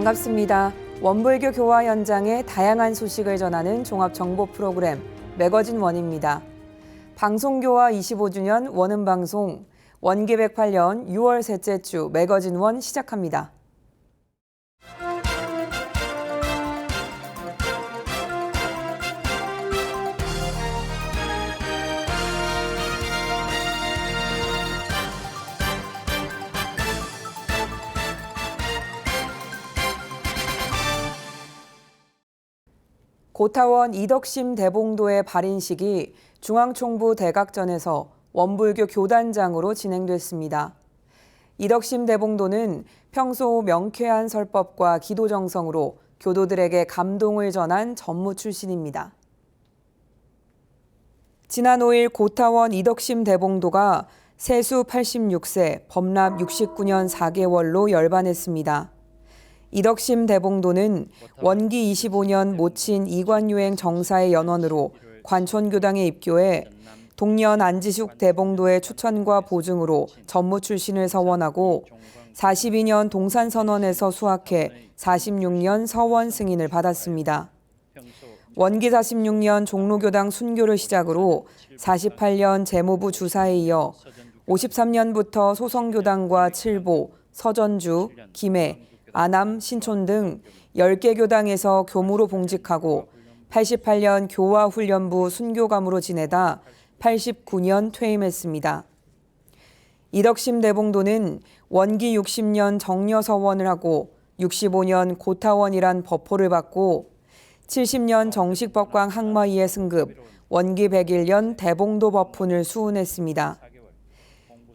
반갑습니다. 원불교 교화 현장의 다양한 소식을 전하는 종합 정보 프로그램 매거진 원입니다. 방송교화 25주년 원음방송 원기 108년 6월 셋째 주 매거진 원 시작합니다. 고타원 이덕심 대봉도의 발인식이 중앙총부 대각전에서 원불교 교단장으로 진행됐습니다. 이덕심 대봉도는 평소 명쾌한 설법과 기도 정성으로 교도들에게 감동을 전한 전무 출신입니다. 지난 5일 고타원 이덕심 대봉도가 세수 86세, 법납 69년 4개월로 열반했습니다. 이덕심 대봉도는 원기 25년 모친 이관유행 정사의 연원으로 관촌교당에 입교해 동년 안지숙 대봉도의 추천과 보증으로 전무 출신을 서원하고 42년 동산선원에서 수학해 46년 서원 승인을 받았습니다. 원기 46년 종로교당 순교를 시작으로 48년 재무부 주사에 이어 53년부터 소성교당과 칠보, 서전주, 김해, 아남, 신촌 등 10개 교당에서 교무로 봉직하고 88년 교화훈련부 순교감으로 지내다 89년 퇴임했습니다. 이덕심 대봉도는 원기 60년 정려서원을 하고 65년 고타원이란 법호를 받고 70년 정식법광 항마이에 승급, 원기 101년 대봉도 법훈을 수훈했습니다.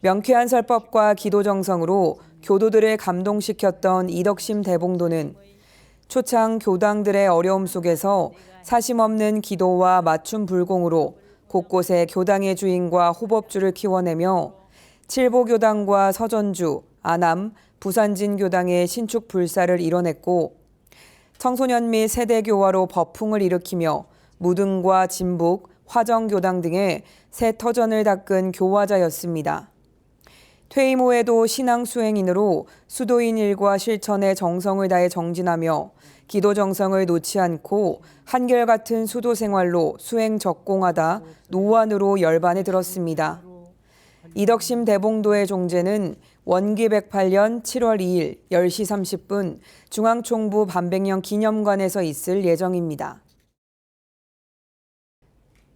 명쾌한 설법과 기도 정성으로 교도들을 감동시켰던 이덕심 대봉도는 초창 교당들의 어려움 속에서 사심없는 기도와 맞춤 불공으로 곳곳에 교당의 주인과 호법주를 키워내며 칠보교당과 서전주, 아남, 부산진 교당의 신축 불사를 이뤄냈고 청소년 및 세대교화로 법풍을 일으키며 무등과 진북, 화정교당 등의 새 터전을 닦은 교화자였습니다. 퇴임 후에도 신앙 수행인으로 수도인 일과 실천에 정성을 다해 정진하며 기도 정성을 놓지 않고 한결같은 수도 생활로 수행 적공하다 노안으로 열반에 들었습니다. 이덕심 대봉도의 종제는 원기 108년 7월 2일 10시 30분 중앙총부 반백년 기념관에서 있을 예정입니다.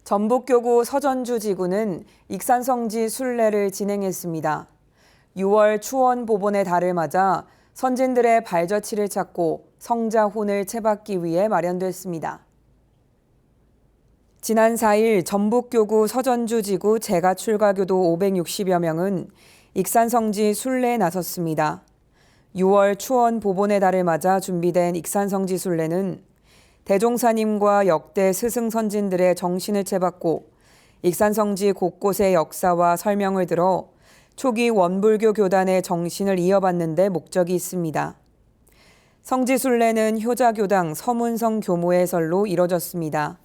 전북교구 서전주 지구는 익산성지 순례를 진행했습니다. 6월 추원 보본의 달을 맞아 선진들의 발자취를 찾고 성자혼을 채받기 위해 마련됐습니다. 지난 4일 전북교구 서전주 지구 제가 출가교도 560여 명은 익산성지 순례에 나섰습니다. 6월 추원 보본의 달을 맞아 준비된 익산성지 순례는 대종사님과 역대 스승 선진들의 정신을 채받고 익산성지 곳곳의 역사와 설명을 들어 초기 원불교 교단의 정신을 이어받는 데 목적이 있습니다. 성지순례는 효자교당 서문성 교모의 설로 이뤄졌습니다.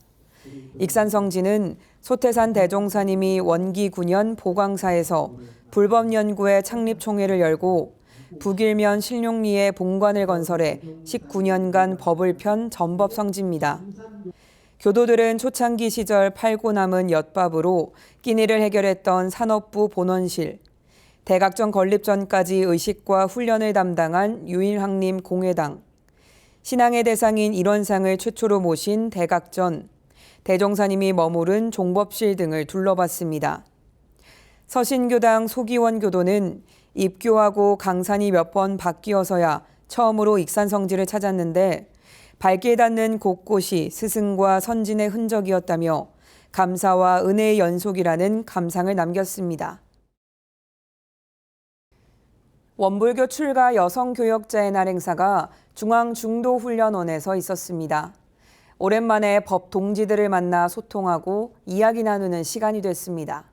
익산성지는 소태산 대종사님이 원기 9년 보광사에서 불법연구회 창립총회를 열고 북일면 신룡리에 본관을 건설해 19년간 법을 편 전법성지입니다. 교도들은 초창기 시절 팔고 남은 엿밥으로 끼니를 해결했던 산업부 본원실, 대각전 건립 전까지 의식과 훈련을 담당한 유일학림 공회당, 신앙의 대상인 일원상을 최초로 모신 대각전, 대종사님이 머무른 종법실 등을 둘러봤습니다. 서신교당 소기원 교도는 입교하고 강산이 몇 번 바뀌어서야 처음으로 익산성지를 찾았는데 발길 닿는 곳곳이 스승과 선진의 흔적이었다며 감사와 은혜의 연속이라는 감상을 남겼습니다. 원불교 출가 여성교역자의 날 행사가 중앙중도훈련원에서 있었습니다. 오랜만에 법 동지들을 만나 소통하고 이야기 나누는 시간이 됐습니다.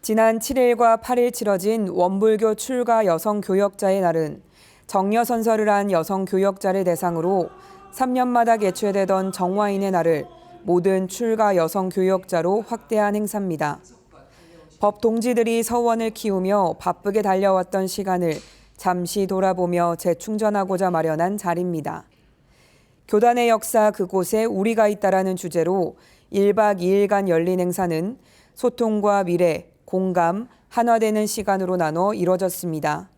지난 7일과 8일 치러진 원불교 출가 여성교역자의 날은 정려선서를 한 여성교역자를 대상으로 3년마다 개최되던 정화인의 날을 모든 출가 여성교역자로 확대한 행사입니다. 법 동지들이 서원을 키우며 바쁘게 달려왔던 시간을 잠시 돌아보며 재충전하고자 마련한 자리입니다. 교단의 역사 그곳에 우리가 있다라는 주제로 1박 2일간 열린 행사는 소통과 미래, 공감, 한화되는 시간으로 나눠 이뤄졌습니다.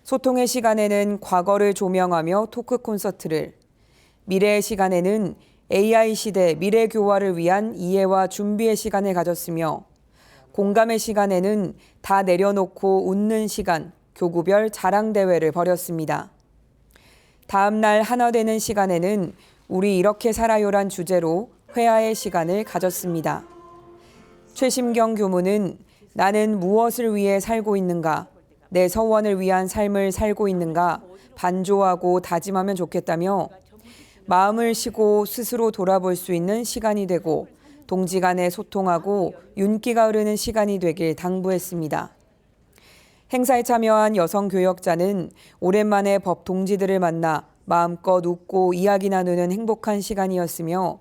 소통의 시간에는 과거를 조명하며 토크 콘서트를, 미래의 시간에는 AI 시대 미래 교화를 위한 이해와 준비의 시간을 가졌으며, 공감의 시간에는 다 내려놓고 웃는 시간, 교구별 자랑대회를 벌였습니다. 다음 날 한화되는 시간에는 우리 이렇게 살아요란 주제로 회화의 시간을 가졌습니다. 최심경 교무는 나는 무엇을 위해 살고 있는가, 내 서원을 위한 삶을 살고 있는가 반조하고 다짐하면 좋겠다며 마음을 쉬고 스스로 돌아볼 수 있는 시간이 되고 동지 간에 소통하고 윤기가 흐르는 시간이 되길 당부했습니다. 행사에 참여한 여성 교역자는 오랜만에 법 동지들을 만나 마음껏 웃고 이야기 나누는 행복한 시간이었으며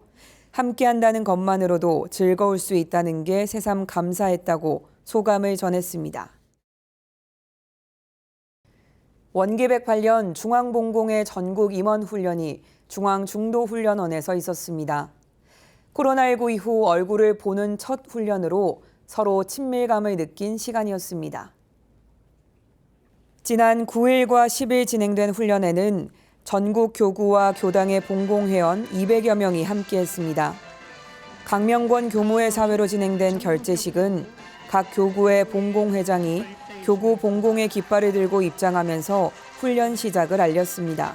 함께한다는 것만으로도 즐거울 수 있다는 게 새삼 감사했다고 소감을 전했습니다. 원기 108년 중앙봉공의 전국 임원 훈련이 중앙중도훈련원에서 있었습니다. 코로나19 이후 얼굴을 보는 첫 훈련으로 서로 친밀감을 느낀 시간이었습니다. 지난 9일과 10일 진행된 훈련에는 전국 교구와 교당의 봉공회원 200여 명이 함께했습니다. 강명권 교무회 사회로 진행된 결제식은 각 교구의 봉공회장이 교구 봉공의 깃발을 들고 입장하면서 훈련 시작을 알렸습니다.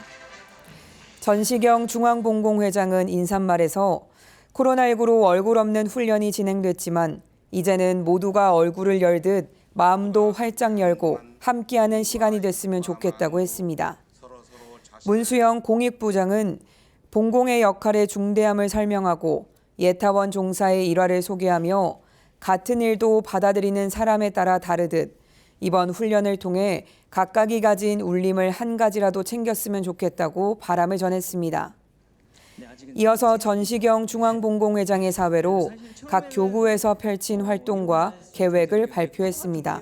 전시경 중앙봉공회장은 인사말에서 코로나19로 얼굴 없는 훈련이 진행됐지만 이제는 모두가 얼굴을 열듯 마음도 활짝 열고 함께하는 시간이 됐으면 좋겠다고 했습니다. 문수영 공익부장은 봉공의 역할의 중대함을 설명하고 예타원 종사의 일화를 소개하며 같은 일도 받아들이는 사람에 따라 다르듯 이번 훈련을 통해 각각이 가진 울림을 한 가지라도 챙겼으면 좋겠다고 바람을 전했습니다. 이어서 전시경 중앙봉공회장의 사회로 각 교구에서 펼친 활동과 계획을 발표했습니다.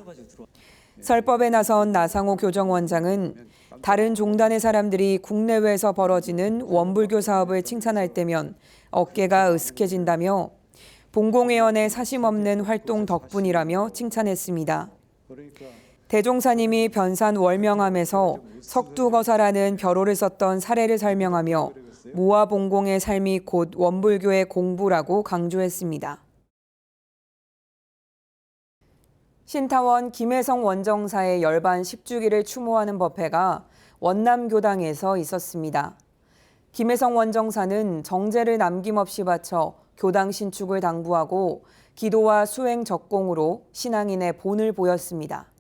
설법에 나선 나상호 교정원장은 다른 종단의 사람들이 국내외에서 벌어지는 원불교 사업을 칭찬할 때면 어깨가 으쓱해진다며 봉공회원의 사심없는 활동 덕분이라며 칭찬했습니다. 대종사님이 변산 월명함에서 석두거사라는 벼로를 썼던 사례를 설명하며 무아봉공의 삶이 곧 원불교의 공부라고 강조했습니다. 신타원 김혜성 원정사의 열반 10주기를 추모하는 법회가 원남교당에서 있었습니다. 김혜성 원정사는 정제를 남김없이 바쳐 교당 신축을 당부하고 기도와 수행 적공으로 신앙인의 본을 보였습니다.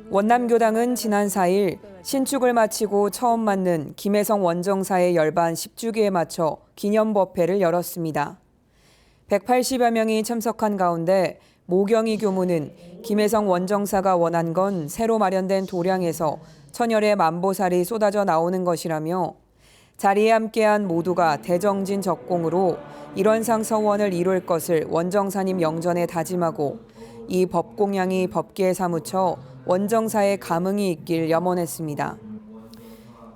원남교당은 지난 4일 신축을 마치고 처음 맞는 김혜성 원정사의 열반 10주기에 맞춰 기념법회를 열었습니다. 180여 명이 참석한 가운데 모경희 교무는 김혜성 원정사가 원한 건 새로 마련된 도량에서 천열의 만보살이 쏟아져 나오는 것이라며 자리에 함께한 모두가 대정진 적공으로 일원상 서원을 이룰 것을 원정사님 영전에 다짐하고 이 법공양이 법계에 사무쳐 원정사의 감흥이 있길 염원했습니다.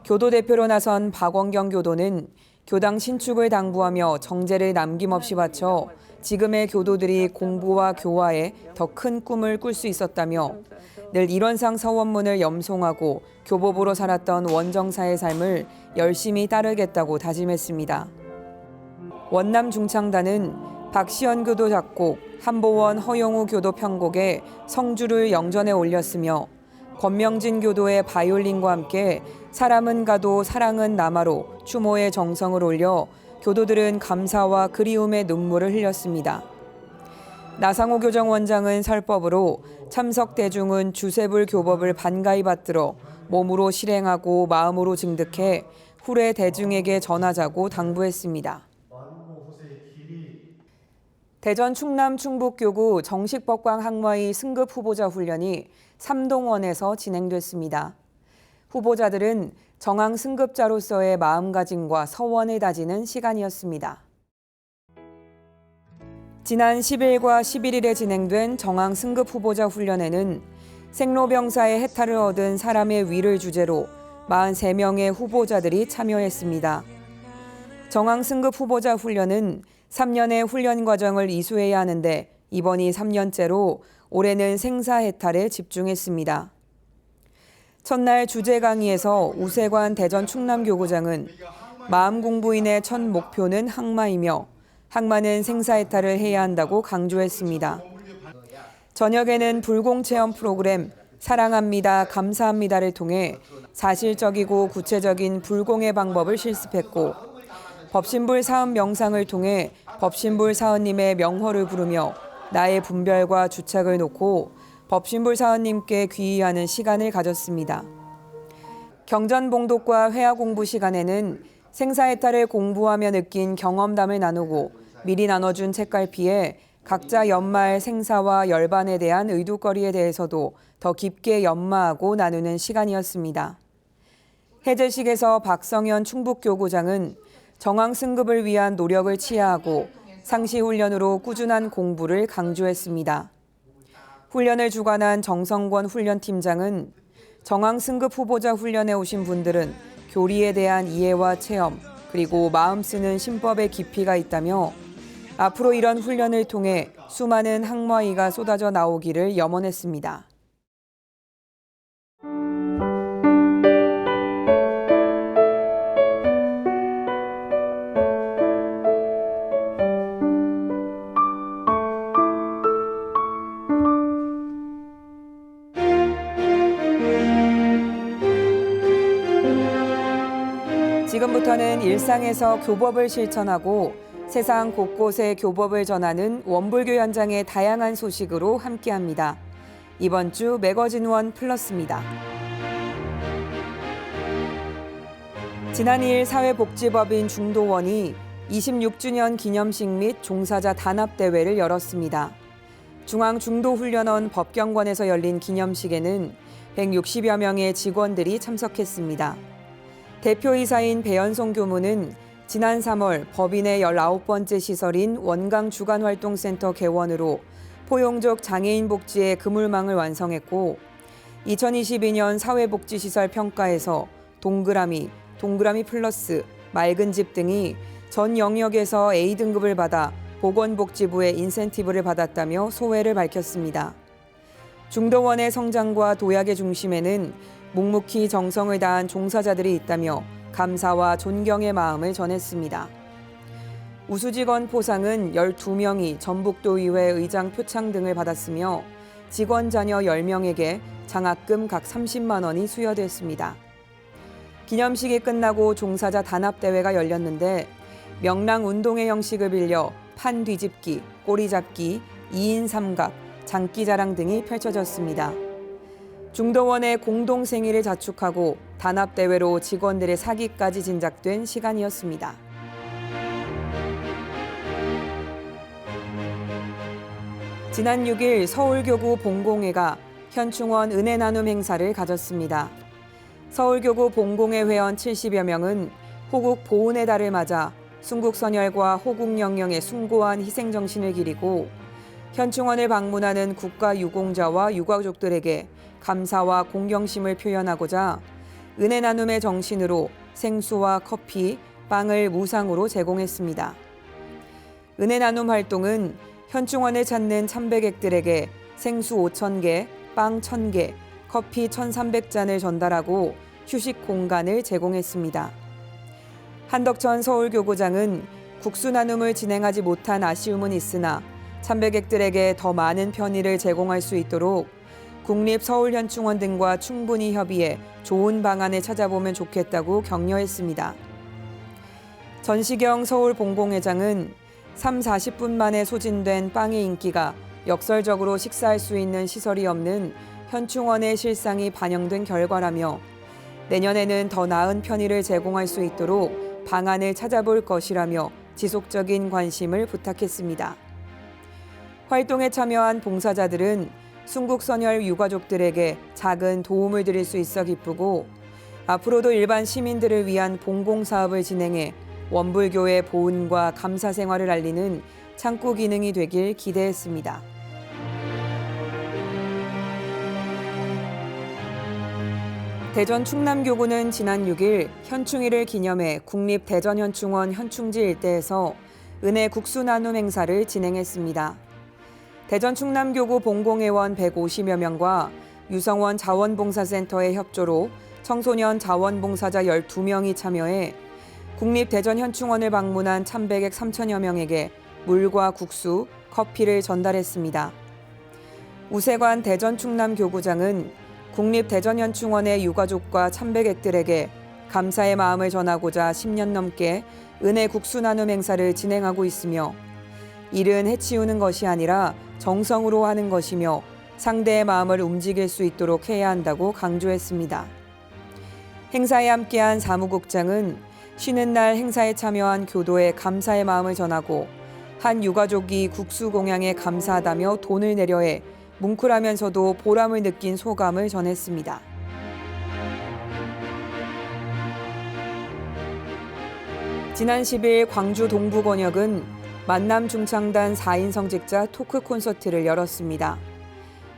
교도 대표로 나선 박원경 교도는 교당 신축을 당부하며 정제를 남김없이 바쳐 지금의 교도들이 공부와 교화에 더 큰 꿈을 꿀 수 있었다며 늘 일원상 서원문을 염송하고 교법으로 살았던 원정사의 삶을 열심히 따르겠다고 다짐했습니다. 원남 중창단은 박시연 교도 작곡, 한보원 허용우 교도 편곡에 성주를 영전에 올렸으며 권명진 교도의 바이올린과 함께 사람은 가도 사랑은 남아로 추모의 정성을 올려 교도들은 감사와 그리움의 눈물을 흘렸습니다. 나상호 교정원장은 설법으로 참석 대중은 주세불 교법을 반가이 받들어 몸으로 실행하고 마음으로 증득해 후래 대중에게 전하자고 당부했습니다. 대전 충남 충북교구 정식법광 학마의 승급 후보자 훈련이 삼동원에서 진행됐습니다. 후보자들은 정항 승급자로서의 마음가짐과 서원을 다지는 시간이었습니다. 지난 10일과 11일에 진행된 정항 승급 후보자 훈련에는 생로병사의 해탈을 얻은 사람의 위를 주제로 43명의 후보자들이 참여했습니다. 정황 승급 후보자 훈련은 3년의 훈련 과정을 이수해야 하는데 이번이 3년째로 올해는 생사해탈에 집중했습니다. 첫날 주제 강의에서 우세관 대전 충남교구장은 마음공부인의 첫 목표는 항마이며 항마는 생사해탈을 해야 한다고 강조했습니다. 저녁에는 불공체험 프로그램 사랑합니다, 감사합니다를 통해 사실적이고 구체적인 불공의 방법을 실습했고 법신불 사은 명상을 통해 법신불 사은님의 명허를 부르며 나의 분별과 주착을 놓고 법신불 사은님께 귀의하는 시간을 가졌습니다. 경전봉독과 회화 공부 시간에는 생사해탈을 공부하며 느낀 경험담을 나누고 미리 나눠준 책갈피에 각자 연마할 생사와 열반에 대한 의도거리에 대해서도 더 깊게 연마하고 나누는 시간이었습니다. 해제식에서 박성현 충북교구장은 정황 승급을 위한 노력을 치하하고 상시훈련으로 꾸준한 공부를 강조했습니다. 훈련을 주관한 정성권 훈련팀장은 정황 승급 후보자 훈련에 오신 분들은 교리에 대한 이해와 체험, 그리고 마음 쓰는 신법의 깊이가 있다며 앞으로 이런 훈련을 통해 수많은 항마의가 쏟아져 나오기를 염원했습니다. 지금부터는 일상에서 교법을 실천하고 세상 곳곳에 교법을 전하는 원불교 현장의 다양한 소식으로 함께합니다. 이번 주 매거진 원 플러스입니다. 지난 2일 사회복지법인 중도원이 26주년 기념식 및 종사자 단합대회를 열었습니다. 중앙중도훈련원 법경관에서 열린 기념식에는 160여 명의 직원들이 참석했습니다. 대표이사인 배연송 교무는 지난 3월 법인의 19번째 시설인 원광주간활동센터 개원으로 포용적 장애인 복지의 그물망을 완성했고 2022년 사회복지시설 평가에서 동그라미, 동그라미 플러스, 맑은 집 등이 전 영역에서 A등급을 받아 보건복지부의 인센티브를 받았다며 소회를 밝혔습니다. 중도원의 성장과 도약의 중심에는 묵묵히 정성을 다한 종사자들이 있다며 감사와 존경의 마음을 전했습니다. 우수직원 포상은 12명이 전북도의회 의장 표창 등을 받았으며 직원 자녀 10명에게 장학금 각 30만 원이 수여됐습니다. 기념식이 끝나고 종사자 단합대회가 열렸는데 명랑 운동회 형식을 빌려 판 뒤집기, 꼬리 잡기, 2인 삼각, 장기자랑 등이 펼쳐졌습니다. 중도원의 공동생의를 자축하고 단합대회로 직원들의 사기까지 진작된 시간이었습니다. 지난 6일 서울교구 봉공회가 현충원 은혜나눔 행사를 가졌습니다. 서울교구 봉공회 회원 70여 명은 호국 보훈의 달을 맞아 순국선열과 호국영령의 숭고한 희생정신을 기리고 현충원을 방문하는 국가유공자와 유가족들에게 감사와 공경심을 표현하고자 은혜 나눔의 정신으로 생수와 커피, 빵을 무상으로 제공했습니다. 은혜 나눔 활동은 현충원을 찾는 참배객들에게 생수 5,000개, 빵 1,000개, 커피 1,300잔을 전달하고 휴식 공간을 제공했습니다. 한덕천 서울교구장은 국수 나눔을 진행하지 못한 아쉬움은 있으나 참배객들에게 더 많은 편의를 제공할 수 있도록 국립서울현충원 등과 충분히 협의해 좋은 방안을 찾아보면 좋겠다고 격려했습니다. 전시경 서울봉공회장은 30-40분 만에 소진된 빵의 인기가 역설적으로 식사할 수 있는 시설이 없는 현충원의 실상이 반영된 결과라며 내년에는 더 나은 편의를 제공할 수 있도록 방안을 찾아볼 것이라며 지속적인 관심을 부탁했습니다. 활동에 참여한 봉사자들은 순국선열 유가족들에게 작은 도움을 드릴 수 있어 기쁘고 앞으로도 일반 시민들을 위한 봉공사업을 진행해 원불교의 보훈과 감사 생활을 알리는 창구 기능이 되길 기대했습니다. 대전 충남교구는 지난 6일 현충일을 기념해 국립대전현충원 현충지 일대에서 은혜 국수 나눔 행사를 진행했습니다. 대전 충남교구 봉공회원 150여 명과 유성원 자원봉사센터의 협조로 청소년 자원봉사자 12명이 참여해 국립대전현충원을 방문한 참배객 3천여 명에게 물과 국수, 커피를 전달했습니다. 우세관 대전 충남교구장은 국립대전현충원의 유가족과 참배객들에게 감사의 마음을 전하고자 10년 넘게 은혜 국수 나눔 행사를 진행하고 있으며 일은 해치우는 것이 아니라 정성으로 하는 것이며 상대의 마음을 움직일 수 있도록 해야 한다고 강조했습니다. 행사에 함께한 사무국장은 쉬는 날 행사에 참여한 교도에 감사의 마음을 전하고 한 유가족이 국수 공양에 감사하다며 돈을 내려해 뭉클하면서도 보람을 느낀 소감을 전했습니다. 지난 10일 광주 동부권역은 만남중창단 4인 성직자 토크 콘서트를 열었습니다.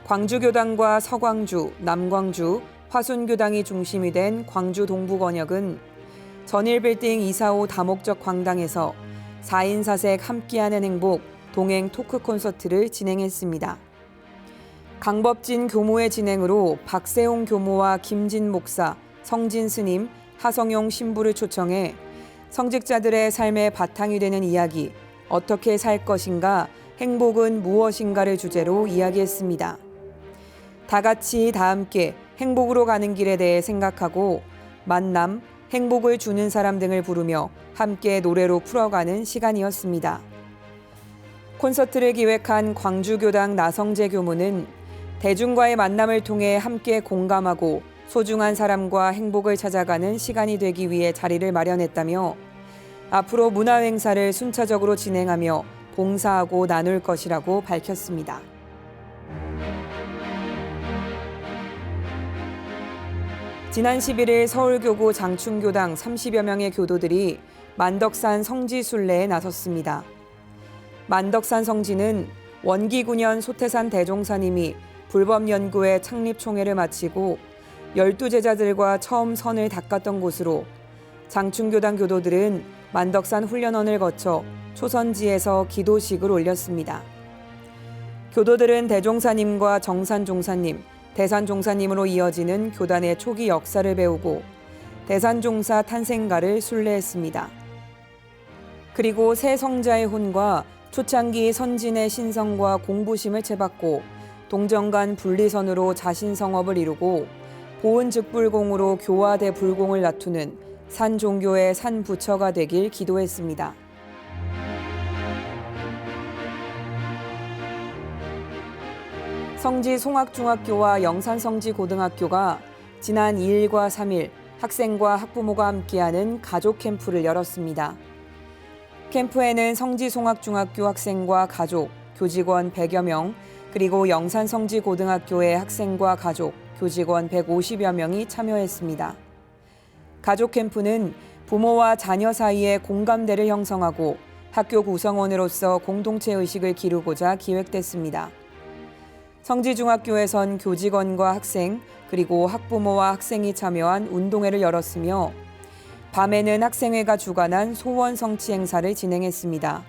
광주교당과 서광주, 남광주, 화순교당이 중심이 된 광주 동부권역은 전일빌딩 245 다목적 광당에서 4인 사색 함께하는 행복 동행 토크 콘서트를 진행했습니다. 강법진 교모의 진행으로 박세홍 교모와 김진 목사, 성진 스님, 하성용 신부를 초청해 성직자들의 삶의 바탕이 되는 이야기, 어떻게 살 것인가, 행복은 무엇인가를 주제로 이야기했습니다. 다 같이 다 함께 행복으로 가는 길에 대해 생각하고 만남, 행복을 주는 사람 등을 부르며 함께 노래로 풀어가는 시간이었습니다. 콘서트를 기획한 광주교당 나성재 교무는 대중과의 만남을 통해 함께 공감하고 소중한 사람과 행복을 찾아가는 시간이 되기 위해 자리를 마련했다며 앞으로 문화행사를 순차적으로 진행하며 봉사하고 나눌 것이라고 밝혔습니다. 지난 11일 서울교구 장충교당 30여 명의 교도들이 만덕산 성지순례에 나섰습니다. 만덕산 성지는 원기 9년 소태산 대종사님이 불법연구회 창립총회를 마치고 12제자들과 처음 선을 닦았던 곳으로 장충교당 교도들은 만덕산 훈련원을 거쳐 초선지에서 기도식을 올렸습니다. 교도들은 대종사님과 정산종사님, 대산종사님으로 이어지는 교단의 초기 역사를 배우고 대산종사 탄생가를 순례했습니다. 그리고 새 성자의 혼과 초창기 선진의 신성과 공부심을 채받고 동정간 분리선으로 자신성업을 이루고 보은즉불공으로 교화대 불공을 다투는 산종교의 산부처가 되길 기도했습니다. 성지 송악중학교와 영산성지고등학교가 지난 2일과 3일 학생과 학부모가 함께하는 가족 캠프를 열었습니다. 캠프에는 성지 송악중학교 학생과 가족, 교직원 100여 명, 그리고 영산성지고등학교의 학생과 가족, 교직원 150여 명이 참여했습니다. 가족 캠프는 부모와 자녀 사이의 공감대를 형성하고 학교 구성원으로서 공동체 의식을 기르고자 기획됐습니다. 성지중학교에선 교직원과 학생, 그리고 학부모와 학생이 참여한 운동회를 열었으며 밤에는 학생회가 주관한 소원 성취 행사를 진행했습니다.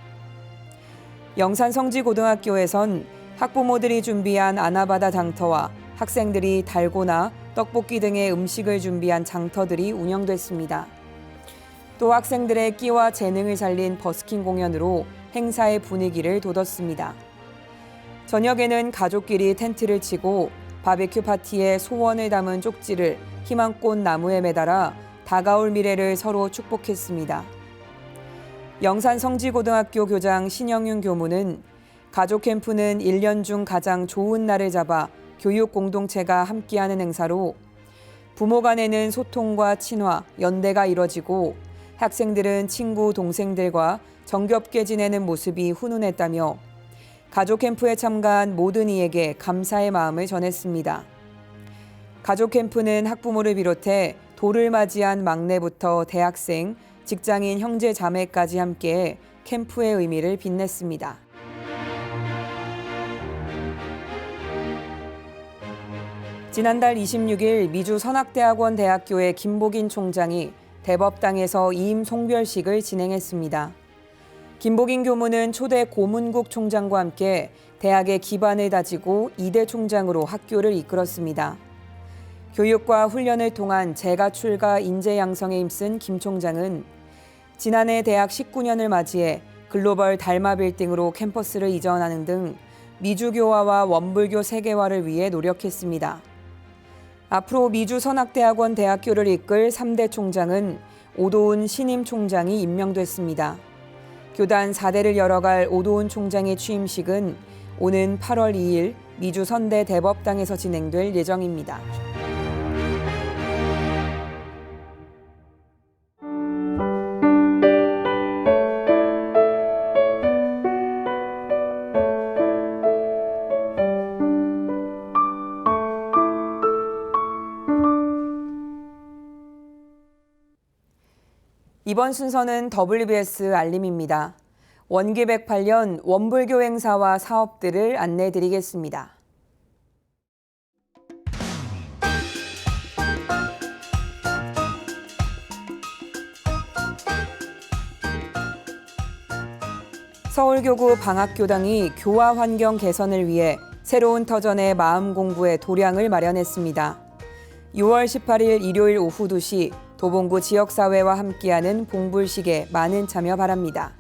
영산성지고등학교에선 학부모들이 준비한 아나바다 장터와 학생들이 달고나, 떡볶이 등의 음식을 준비한 장터들이 운영됐습니다. 또 학생들의 끼와 재능을 살린 버스킹 공연으로 행사의 분위기를 돋웠습니다. 저녁에는 가족끼리 텐트를 치고 바베큐 파티에 소원을 담은 쪽지를 희망꽃 나무에 매달아 다가올 미래를 서로 축복했습니다. 영산성지고등학교 교장 신영윤 교무는 가족 캠프는 1년 중 가장 좋은 날을 잡아 교육 공동체가 함께하는 행사로 부모 간에는 소통과 친화, 연대가 이뤄지고 학생들은 친구, 동생들과 정겹게 지내는 모습이 훈훈했다며 가족 캠프에 참가한 모든 이에게 감사의 마음을 전했습니다. 가족 캠프는 학부모를 비롯해 돌을 맞이한 막내부터 대학생, 직장인 형제 자매까지 함께 캠프의 의미를 빛냈습니다. 지난달 26일 미주선악대학원 대학교의 김복인 총장이 대법당에서 이임 송별식을 진행했습니다. 김복인 교무는 초대 고문국 총장과 함께 대학의 기반을 다지고 2대 총장으로 학교를 이끌었습니다. 교육과 훈련을 통한 재가 출가 인재 양성에 힘쓴 김 총장은 지난해 대학 19년을 맞이해 글로벌 달마 빌딩으로 캠퍼스를 이전하는 등 미주교화와 원불교 세계화를 위해 노력했습니다. 앞으로 미주선악대학원 대학교를 이끌 3대 총장은 오도훈 신임 총장이 임명됐습니다. 교단 4대를 열어갈 오도훈 총장의 취임식은 오는 8월 2일 미주선대 대법당에서 진행될 예정입니다. 이번 순서는 WBS 알림입니다. 원기 108년 원불교 행사와 사업들을 안내드리겠습니다. 서울교구 방학교당이 교화 환경 개선을 위해 새로운 터전의 마음 공부의 도량을 마련했습니다. 6월 18일 일요일 오후 2시 도봉구 지역사회와 함께하는 봉불식에 많은 참여 바랍니다.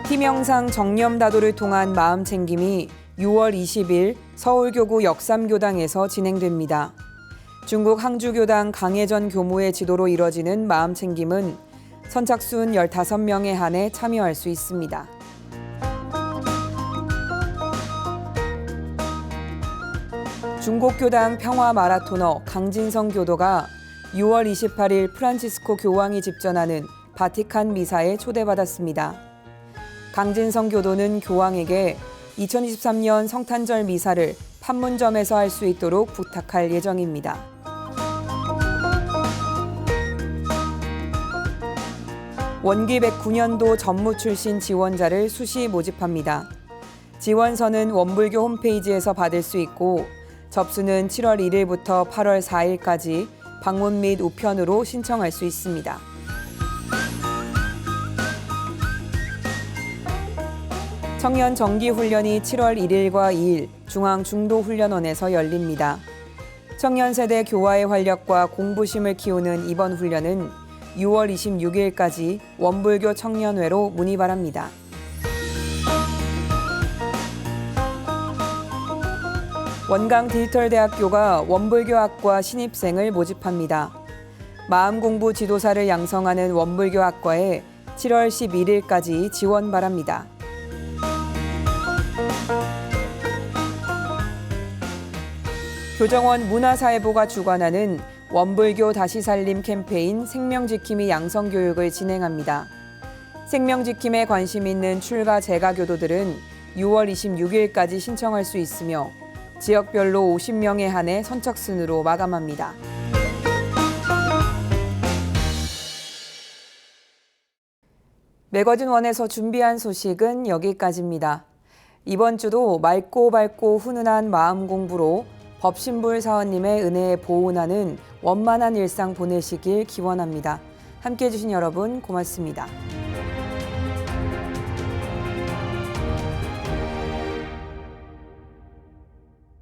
팀 영상 정념다도를 통한 마음챙김이 6월 20일 서울교구 역삼교당에서 진행됩니다. 중국 항주교당 강혜전 교무의 지도로 이뤄지는 마음챙김은 선착순 15명에 한해 참여할 수 있습니다. 중국교당 평화마라토너 강진성 교도가 6월 28일 프란치스코 교황이 집전하는 바티칸 미사에 초대받았습니다. 강진성 교도는 교황에게 2023년 성탄절 미사를 판문점에서 할 수 있도록 부탁할 예정입니다. 원기 109년도 전무 출신 지원자를 수시 모집합니다. 지원서는 원불교 홈페이지에서 받을 수 있고 접수는 7월 1일부터 8월 4일까지 방문 및 우편으로 신청할 수 있습니다. 청년 정기훈련이 7월 1일과 2일 중앙중도훈련원에서 열립니다. 청년 세대 교화의 활력과 공부심을 키우는 이번 훈련은 6월 26일까지 원불교 청년회로 문의 바랍니다. 원광 디지털대학교가 원불교학과 신입생을 모집합니다. 마음공부 지도사를 양성하는 원불교학과에 7월 11일까지 지원 바랍니다. 교정원 문화사회부가 주관하는 원불교 다시 살림 캠페인 생명지킴이 양성교육을 진행합니다. 생명지킴에 관심 있는 출가 재가교도들은 6월 26일까지 신청할 수 있으며 지역별로 50명에 한해 선착순으로 마감합니다. 매거진 원에서 준비한 소식은 여기까지입니다. 이번 주도 맑고 밝고 훈훈한 마음 공부로 법신불 사원님의 은혜에 보온하는 원만한 일상 보내시길 기원합니다. 함께해 주신 여러분 고맙습니다.